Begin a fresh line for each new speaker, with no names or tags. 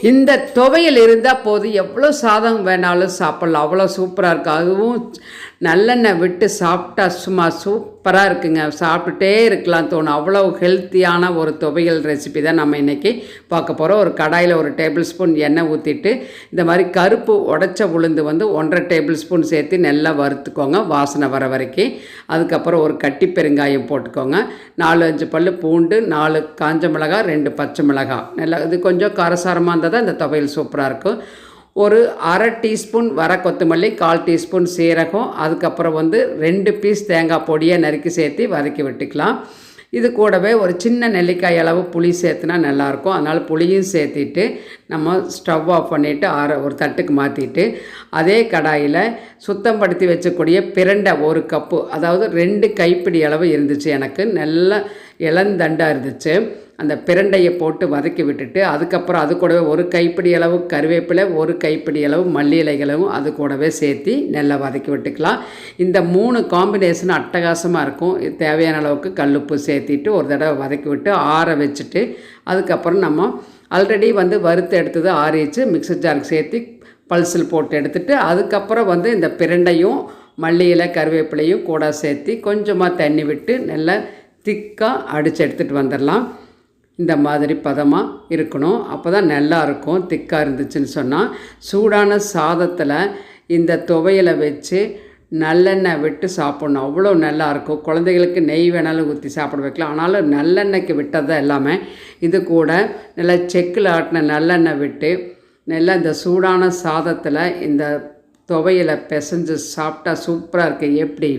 இந்த துவையல் இருந்தால் போதும், எவ்வளோ சாதம் வேணாலும் சாப்பிட்லாம். அவ்வளோ சூப்பராக இருக்கும். அதுவும் நல்லெண்ணெய் விட்டு சாப்பிட்டா சும்மா சூப்பராக இருக்குங்க. சாப்பிட்டுட்டே இருக்கலாம் தோணும். அவ்வளோ ஹெல்த்தியான ஒரு துவையல் ரெசிபி தான் நம்ம இன்றைக்கி பார்க்க போகிறோம். ஒரு கடாயில் ஒரு டேபிள் ஸ்பூன் எண்ணெய் ஊற்றிட்டு இந்த மாதிரி கருப்பு உடைச்ச உளுந்து 1.5 டேபிள் ஸ்பூன் சேர்த்து நல்லா வறுத்துக்கோங்க வாசனை வர வரைக்கும். அதுக்கப்புறம் ஒரு கட்டி பெருங்காயம் போட்டுக்கோங்க. 4-5 பல் பூண்டு, 4 காஞ்ச மிளகாய், 2 பச்சை மிளகாய். நல்லா இது கொஞ்சம் காரசாரமாக இருந்தால் தான் இந்த துவையல் சூப்பராக இருக்கும். ஒரு 1/2 டீஸ்பூன் வர கொத்தமல்லி, 1/4 டீஸ்பூன் சீரகம், அதுக்கப்புறம் 2 பீஸ் தேங்காய் பொடியை நறுக்கி சேர்த்து வதக்கி விட்டுக்கலாம். இது கூடவே ஒரு சின்ன நெல்லிக்காய் அளவு புளி சேர்த்துனா நல்லாயிருக்கும். அதனால் புளியும் சேர்த்திட்டு நம்ம ஸ்டவ் ஆஃப் பண்ணிவிட்டு ஒரு தட்டுக்கு மாற்றிட்டு அதே கடாயில் சுத்தம் படுத்தி வச்சக்கூடிய பிரண்டை 1 கப்பு, அதாவது 2 கைப்பிடி அளவு இருந்துச்சு. எனக்கு நல்ல இளந்தண்டாக இருந்துச்சு. அந்த பிரண்டையை போட்டு வதக்கி விட்டுட்டு அதுக்கப்புறம் அது கூடவே 1 கைப்பிடி அளவு கருவேப்பிலை, 1 கைப்பிடி அளவு மல்லி இலைகளும் அது கூடவே சேர்த்து நல்லா வதக்கி விட்டுக்கலாம். இந்த 3 காம்பினேஷன் அட்டகாசமாக இருக்கும். தேவையான அளவுக்கு கல்லுப்பு சேர்த்திட்டு ஒரு தடவை வதக்கி விட்டு ஆற வச்சுட்டு அதுக்கப்புறம் நம்ம ஆல்ரெடி வறுத்து எடுத்தது ஆறிச்சு மிக்சர் ஜாருக்கு சேர்த்து பல்சில் போட்டு எடுத்துட்டு அதுக்கப்புறம் இந்த பிரண்டையும் மல்லி இலை கருவேப்பிலையும் கூட சேர்த்து கொஞ்சமாக தண்ணி விட்டு நல்லா திக்காக அடித்து எடுத்துகிட்டு வந்துடலாம். இந்த மாதிரி பதமாக இருக்கணும். அப்போ தான் நல்லாயிருக்கும். திக்காக இருந்துச்சுன்னு சொன்னால் சூடான சாதத்தில் இந்த துவையலை வச்சு நல்லெண்ணெய் விட்டு சாப்பிட்ணும். அவ்வளோ நல்லாயிருக்கும். குழந்தைகளுக்கு நெய் வேணாலும் ஊற்றி சாப்பிட வைக்கலாம். ஆனாலும் நல்லெண்ணெய்க்கு விட்டது தான் எல்லாமே. இது கூட நல்லா செக்கில் ஆட்டின நல்லெண்ணெய் விட்டு நல்லா இந்த சூடான சாதத்தில் இந்த துவையலை பிசைஞ்சு சாப்பிட்டா சூப்பராக இருக்குது. எப்படி